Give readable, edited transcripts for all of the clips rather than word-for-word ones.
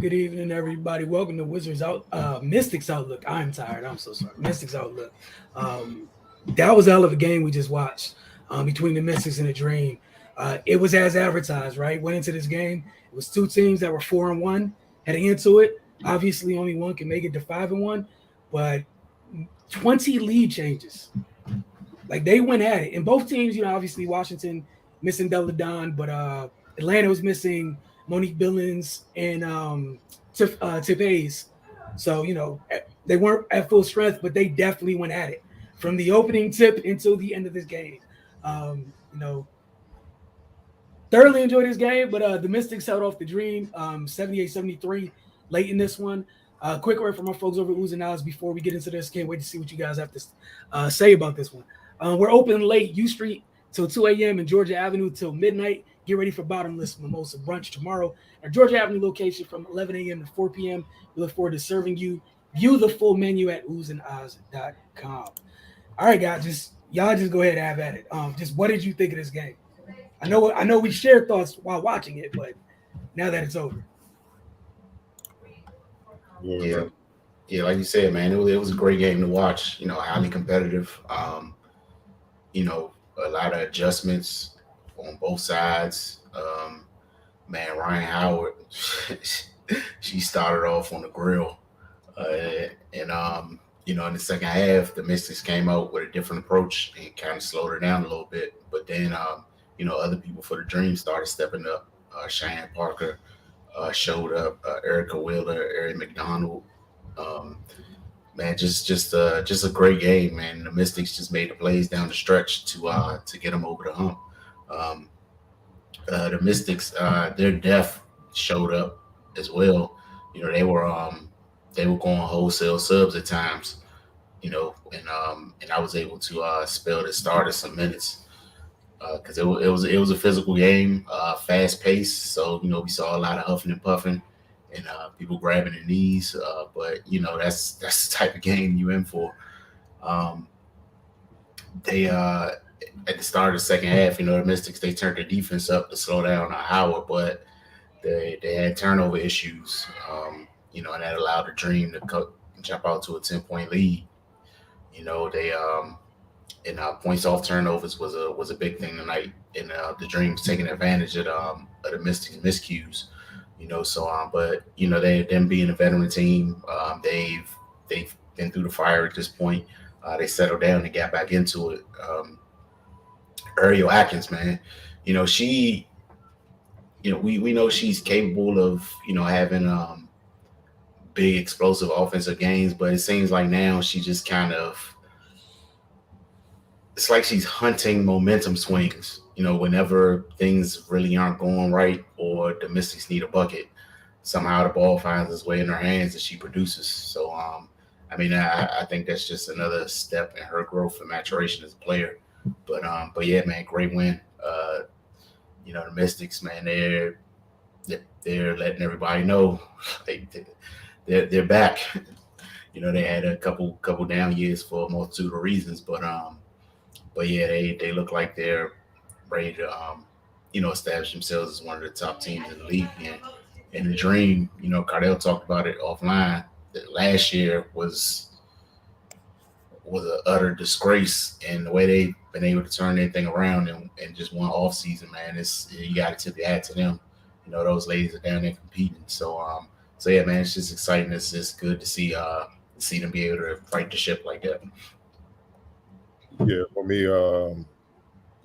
Good evening, everybody. Welcome to Mystics Outlook. I'm tired. I'm so sorry. Mystics Outlook. That was a hell of a game we just watched between the Mystics and the Dream. It was as advertised, right? Went into this game. It was two teams that were 4-1 heading into it. Obviously, only one can make it to 5-1, but 20 lead changes. Like they went at it, and both teams, obviously Washington missing Della Don, but Atlanta was missing Monique Billings and Tip Hayes. So, they weren't at full strength, but they definitely went at it from the opening tip until the end of this game. Thoroughly enjoyed this game, but the Mystics held off the Dream 78-73 late in this one. Quick word from our folks over at Ooze and Nas before we get into this. Can't wait to see what you guys have to say about this one. We're open late, U Street till 2 a.m. and Georgia Avenue till midnight. Get ready for Bottomless Mimosa Brunch tomorrow. Our Georgia Avenue location from 11 a.m. to 4 p.m. We look forward to serving you. View the full menu at oozeandoz.com. All right, guys, y'all just go ahead and have at it. Just what did you think of this game? I know we shared thoughts while watching it, but now that it's over. Yeah, like you said, man, it was a great game to watch. Highly competitive. A lot of adjustments on both sides. Man, Ryan Howard, she started off on the grill, and in the second half, the Mystics came out with a different approach and kind of slowed her down a little bit. But then, other people for the Dream started stepping up. Cheyenne Parker showed up, Erica Wheeler, Ari McDonald. Man, just a great game, man. The Mystics just made the plays down the stretch to get them over the hump. The Mystics, their depth showed up as well. They were going wholesale subs at times. And I was able to spell the starter some minutes because it was a physical game, fast paced. So we saw a lot of huffing and puffing. And people grabbing their knees, but that's the type of game you in for. They at the start of the second half, the Mystics, they turned their defense up to slow down Howard, but they had turnover issues, and that allowed the Dream to jump out to a 10-point lead. They and points off turnovers was a big thing tonight, and the Dream's taking advantage of the Mystics miscues. But them being a veteran team, they've been through the fire at this point. They settled down and got back into it. Ariel Atkins, man, she, we know she's capable of, having big explosive offensive games, but it seems like now she just kind of, it's like she's hunting momentum swings. Whenever things really aren't going right or the Mystics need a bucket, somehow the ball finds its way in her hands and she produces. So, I think that's just another step in her growth and maturation as a player. But yeah, man, great win. The Mystics, man, they're letting everybody know they're back. They had a couple down years for a multitude of reasons, but yeah, they look like they're ready to, establish themselves as one of the top teams in the league again. And the Dream, Cardell talked about it offline, that last year was an utter disgrace. And the way they've been able to turn anything around and just one off season, man, you got to tip your hat to them. Those ladies are down there competing. So yeah, man, it's just exciting. It's just good to see them be able to fight the ship like that. Yeah, for me,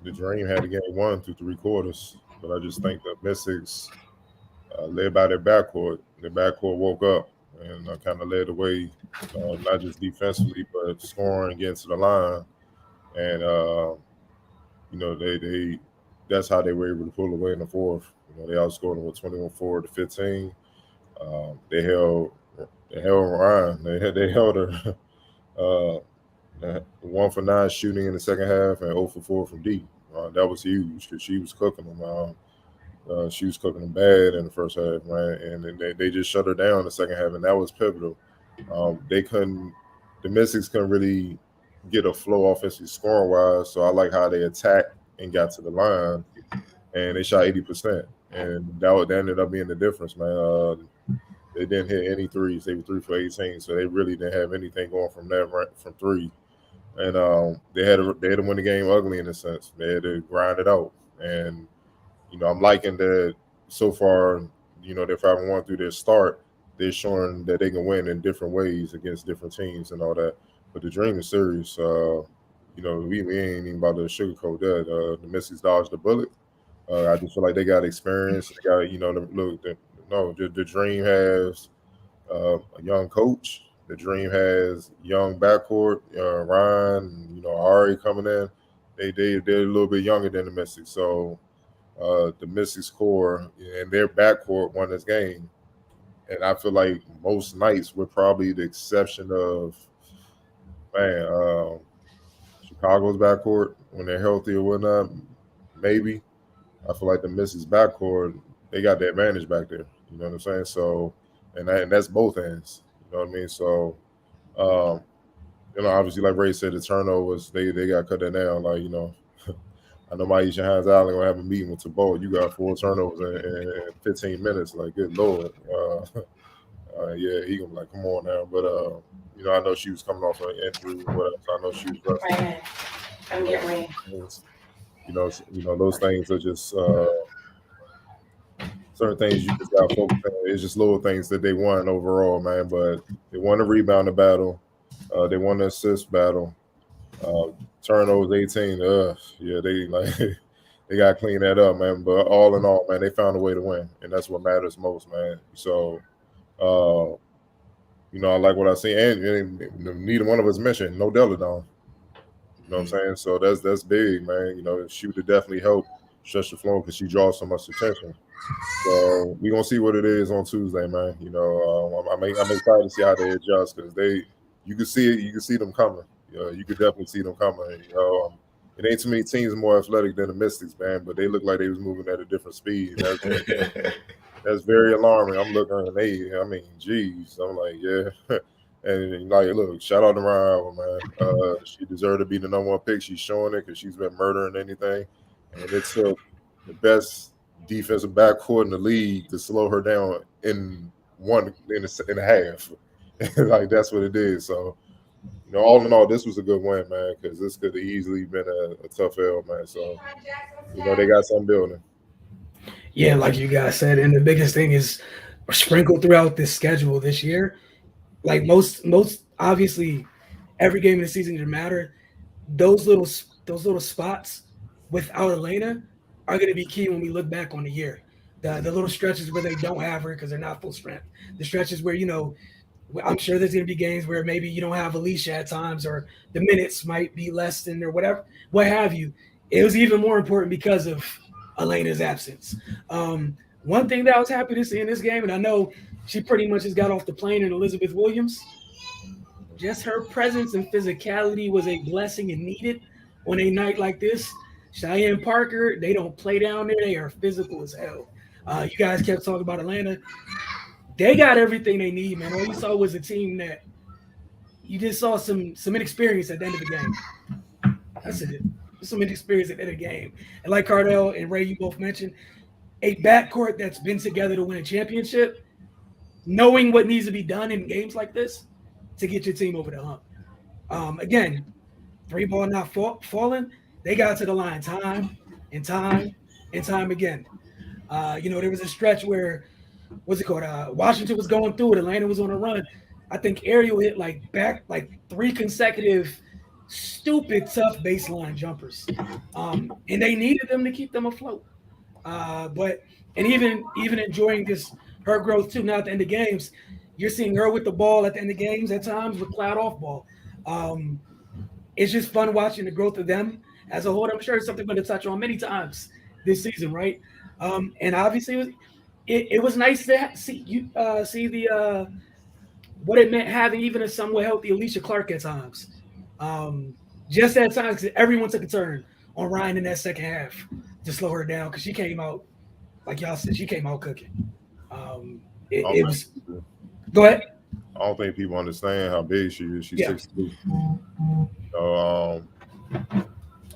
the Dream had the game won through 3 quarters, but I just think the Mystics, led by their backcourt, woke up and kind of led the way, not just defensively, but scoring, getting to the line. And, they that's how they were able to pull away in the fourth. They outscored them with 21-4 to 15. They held Ryan. They held her 1 for 9 shooting in the second half and 0 for 4 from deep. That was huge because she was cooking them. She was cooking them bad in the first half, man, and they just shut her down in the second half, and that was pivotal. The Mystics couldn't really get a flow offensively scoring wise, so I like how they attacked and got to the line, and they shot 80%, and that ended up being the difference, man. They didn't hit any threes. They were 3 for 18, so they really didn't have anything going from that from three. And they had to win the game ugly in a sense. They had to grind it out. And I'm liking that so far. They're 5-1 through their start. They're showing that they can win in different ways against different teams and all that. But the dream is serious. We ain't even about to sugarcoat that. The Mystics dodged the bullet. I just feel like they got experience. They got the dream has a young coach. The dream has young backcourt. Ryan, Ari coming in. They're a little bit younger than the Mystics, so the Mystics core and their backcourt won this game. And I feel like most nights, we're probably the exception of Chicago's backcourt when they're healthy or whatnot. Maybe I feel like the Mystics backcourt, they got the advantage back there. You know what I'm saying? So, and that's both ends. You know what I mean? So, obviously, like Ray said, the turnovers they got cut that down. Like I know Maisha Hines Allen gonna have a meeting with Tabo. You got 4 turnovers in 15 minutes. Like, good lord. Yeah, he gonna be like, come on now. But I know she was coming off an injury. Whatever. So I know she was resting. Right. I'm getting ready. Those things are just certain things you just got to focus on. It's just little things that they won overall, man. But they won the rebounding battle. They won the assist battle. Turnovers 18. Yeah, they they got to clean that up, man. But all in all, man, they found a way to win, and that's what matters most, man. So, I like what I see, and neither one of us mentioned no Deladon. You know what I'm saying? So that's big, man. She would definitely help stretch the floor because she draws so much attention. So we're gonna see what it is on Tuesday, man. I'm excited to see how they adjust because you can see it, you can see them coming. You could definitely see them coming. It ain't too many teams more athletic than the Mystics, man, but they look like they was moving at a different speed. That's very alarming. I'm looking and geez. I'm like, yeah. And look, shout out to Ryan, man. She deserved to be the number 1 pick. She's showing it because she's been murdering anything. And it took the best defensive backcourt in the league to slow her down in a half. Like, that's what it is. So, all in all, this was a good win, man, because this could have easily been a tough L, man. So, they got some building. Yeah, like you guys said, and the biggest thing is sprinkled throughout this schedule this year. Like most obviously, every game in the season doesn't matter. Those little spots without Elena are going to be key when we look back on the year. The little stretches where they don't have her because they're not full strength. The stretches where I'm sure there's going to be games where maybe you don't have Alicia at times, or the minutes might be less than or whatever, what have you. It was even more important because of Elena's absence. One thing that I was happy to see in this game, and I know she pretty much just got off the plane, and Elizabeth Williams, just her presence and physicality was a blessing and needed on a night like this. Cheyenne Parker, they don't play down there. They are physical as hell. You guys kept talking about Atlanta. They got everything they need, man. All you saw was a team that you just saw some inexperience at the end of the game. That's it. Some inexperience at the end of the game. And like Cardell and Ray, you both mentioned, a backcourt that's been together to win a championship, knowing what needs to be done in games like this to get your team over the hump. Again, 3 ball not falling. They got to the line time and time and time again. There was a stretch where, what's it called? Washington was going through it. Atlanta was on a run. I think Ariel hit like 3 consecutive stupid tough baseline jumpers. And they needed them to keep them afloat. But even enjoying her growth too. Now at the end of games, you're seeing her with the ball at the end of games at times with Cloud off ball. It's just fun watching the growth of them as a whole. I'm sure it's something we're going to touch on many times this season, right? And obviously it was nice to see the what it meant having even a somewhat healthy Alicia Clark at times. Just at times, because everyone took a turn on Ryan in that second half to slow her down, because she came out, like y'all said, she came out cooking. It was. Go ahead. I don't think people understand how big she is. She's 6'2". I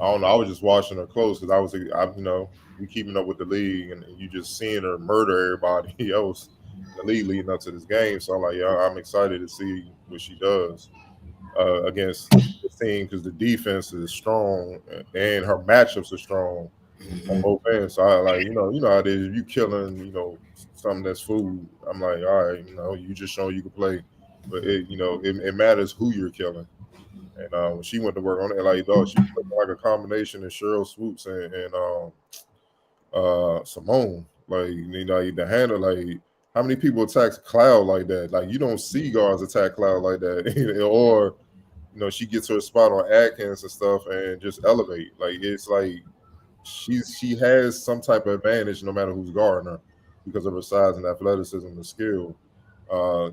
don't know. I was just watching her close because we keeping up with the league, and you just seeing her murder everybody else. the league leading up to this game. So I'm like, yeah, I'm excited to see what she does against the team because the defense is strong and her matchups are strong on Mhm. both ends. So I like, you know how it is. If you killing, something that's food, I'm like, all right, you just showing you can play. But it matters who you're killing. And when she went to work on it, like dog, she was looking like a combination of Cheryl Swoops and Simone. Like the handle, like how many people attack Cloud like that? Like you don't see guards attack Cloud like that, or she gets her spot on Atkins and stuff and just elevate. Like it's like she has some type of advantage no matter who's guarding her because of her size and athleticism and skill. Uh,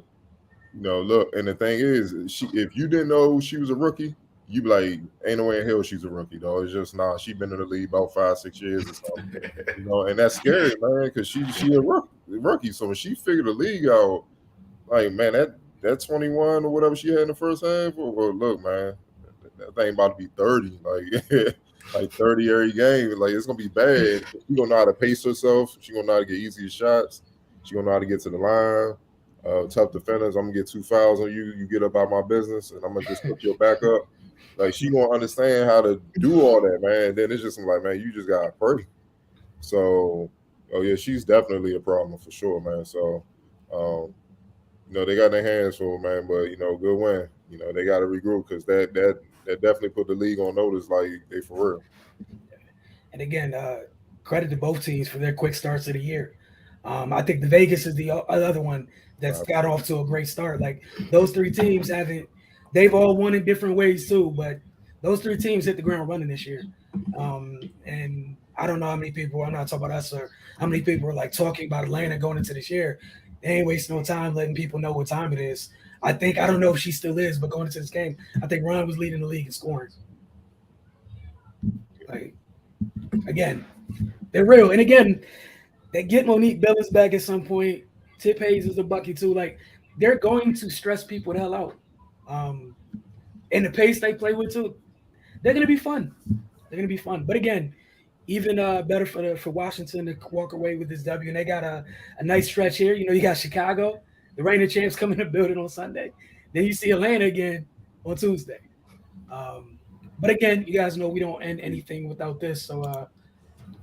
look, and the thing is, if you didn't know she was a rookie, you be like, ain't no way in hell she's a rookie, though. It's just nah, she been in the league about 5-6 years or something. And that's scary, man, because she a rookie. So when she figured the league out, like man, that 21 or whatever she had in the first half, well look, man, that thing about to be 30, like like 30 every game. Like it's gonna be bad. She gonna know how to pace herself. She gonna know how to get easier shots. She gonna know how to get to the line. Tough defenders. I'm gonna get 2 fouls on you. You get up out my business, and I'm gonna just put your back up. Like she gonna understand how to do all that, man. And then it's just like, man, you just gotta pray. So, oh yeah, she's definitely a problem for sure, man. So, um, they got their hands full, man. But good win. They got to regroup because that definitely put the league on notice. Like they for real. And again, credit to both teams for their quick starts of the year. I think the Vegas is the other one that's got off to a great start. Like those three teams haven't, they've all won in different ways too, but those three teams hit the ground running this year. And I don't know how many people, I'm not talking about us, or how many people are like talking about Atlanta going into this year. They ain't wasting no time letting people know what time it is. I don't know if she still is, but going into this game, I think Ron was leading the league in scoring. Like, again, they're real. And again, they get Monique Bellis back at some point. Tip Hayes is a bucket too. Like they're going to stress people the hell out. Um, and the pace they play with too, they're gonna be fun. They're gonna be fun. But again, even better for Washington to walk away with this W. And they got a nice stretch here. You got Chicago, the reigning champs coming to build it on Sunday. Then you see Atlanta again on Tuesday. Um, but again, you guys know we don't end anything without this. So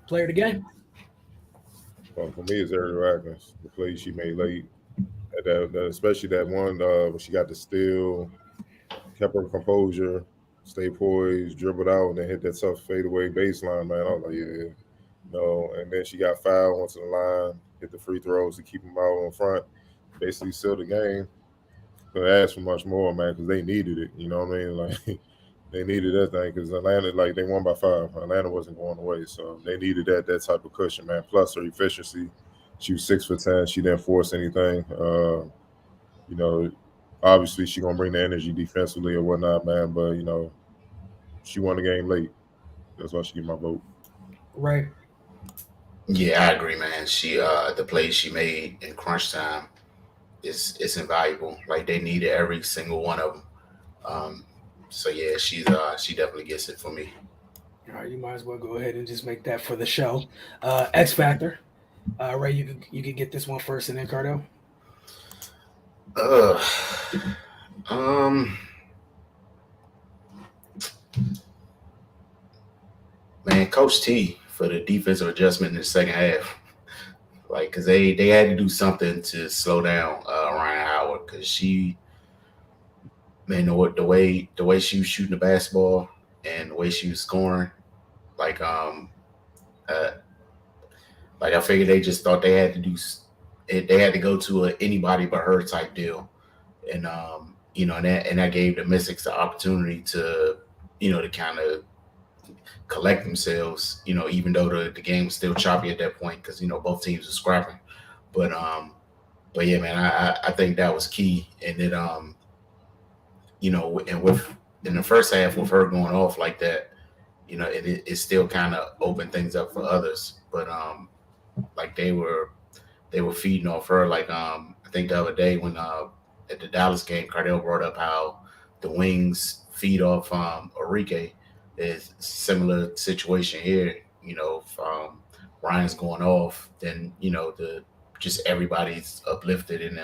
player of the game. Well, for me, it's Ariel Atkins. The play she made late, especially that one when she got the steal, kept her composure, stayed poised, dribbled out, and then hit that tough fadeaway baseline. Man, I was like, yeah, no. And then she got fouled, went to the line, hit the free throws to keep them out on front, basically sealed the game. Couldn't ask for much more, man, because they needed it. You know what I mean? Like they needed that thing because Atlanta, like they won by 5. Atlanta wasn't going away, so they needed that type of cushion, man. Plus her efficiency, she was 6 for 10. She didn't force anything. You know, obviously she gonna bring the energy defensively or whatnot, man. But she won the game late. That's why she get my vote. Right. Yeah, I agree, man. She the plays she made in crunch time is invaluable. Like they needed every single one of them. Um, so yeah, she definitely gets it for me. All right, you might as well go ahead and just make that for the show. X Factor. Ray, you could get this one first, and then Cardo. Uh, um, man, Coach T for the defensive adjustment in the second half. Like, cause they had to do something to slow down Ryan Howard, cause she, man, the way she was shooting the basketball and the way she was scoring, like uh, like I figured they just thought they had to they had to go to a anybody but her type deal, and and that gave the Mystics the opportunity to to kind of collect themselves, even though the game was still choppy at that point because both teams were scrapping. But but yeah, man, I think that was key. And then and with in the first half with her going off like that, it still kind of opened things up for others. But like they were feeding off her. Like I think the other day when at the Dallas game, Cardell brought up how the wings feed off Enrique. Is similar situation here. If Ryan's going off, then the just everybody's uplifted and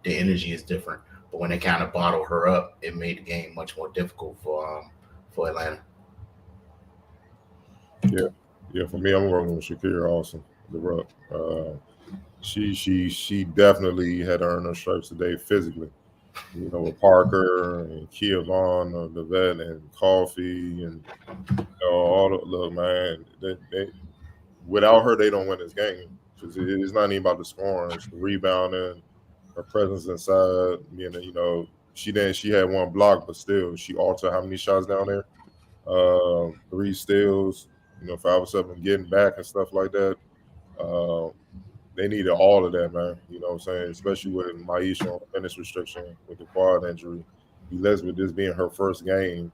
the energy is different. But when they kind of bottle her up, it made the game much more difficult for Atlanta. Yeah, yeah. For me, I'm rolling with Shakira also. The Ruck. She definitely had earned her stripes today physically. You know, with Parker and Kia Vaughn, the vet, and Coffee, and all the look, man. Without her, they don't win this game because it's not even about the scoring; it's the rebounding, her presence inside. She had one block, but still, she altered how many shots down there. Three steals, 5 or 7 getting back and stuff like that. Uh, they needed all of that, man. You know what I'm saying? Especially with Maisha on fitness restriction with the quad injury. Elizabeth, this being her first game,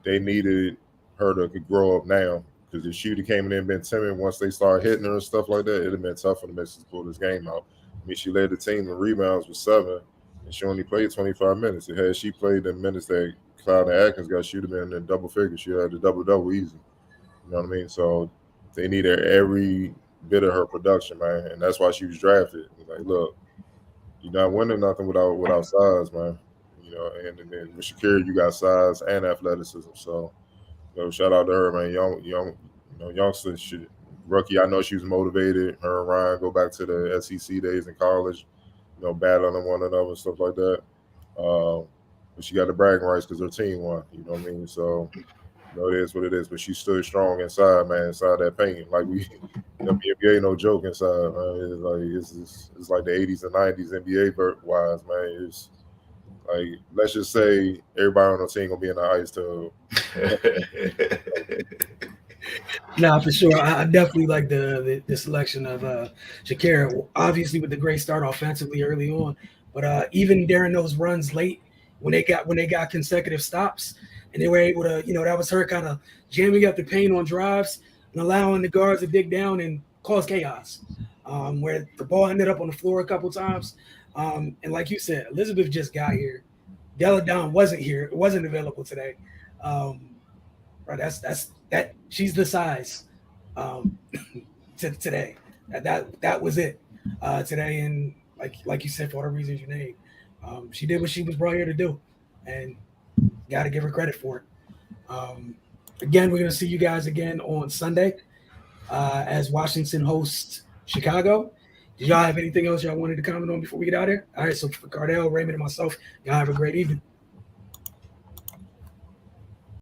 they needed her to grow up now. Because if she would have came in and been timid once they started hitting her and stuff like that, it'd have been tough for the Mets to pull this game out. I mean, she led the team in rebounds with 7, and she only played 25 minutes. And had she played the minutes that Cloud and Atkins got, she'd have been in double figures. She had the double easy. You know what I mean? So they needed every bit of her production, man, and that's why she was drafted. Like, look, you're not winning nothing without size, man. And then with Shakira, you got size and athleticism. So, shout out to her, man. Youngster, rookie. I know she was motivated. Her and Ryan go back to the SEC days in college. Battling one another and stuff like that. But she got the bragging rights because her team won. You know what I mean? So. It is what it is, but she stood strong inside, man, inside that paint. Like the NBA, no joke inside, man. It's like the 80s and 90s NBA wise, man. It's like, let's just say everybody on the team gonna be in the ice tub. Nah, for sure. I definitely like the selection of Shakira. Obviously, with the great start offensively early on, but even during those runs late, when they got consecutive stops, and they were able to, that was her kind of jamming up the paint on drives and allowing the guards to dig down and cause chaos. Where the ball ended up on the floor a couple times, and like you said, Elizabeth just got here. Della Don wasn't here; it wasn't available today. Right, that she's the size today. That was it today, and like you said, for all the reasons you named, she did what she was brought here to do, and got to give her credit for it. Again, we're gonna see you guys again on Sunday as Washington hosts Chicago. Did y'all have anything else y'all wanted to comment on before we get out of here? All right, so for Cardell, Raymond, and myself, y'all have a great evening.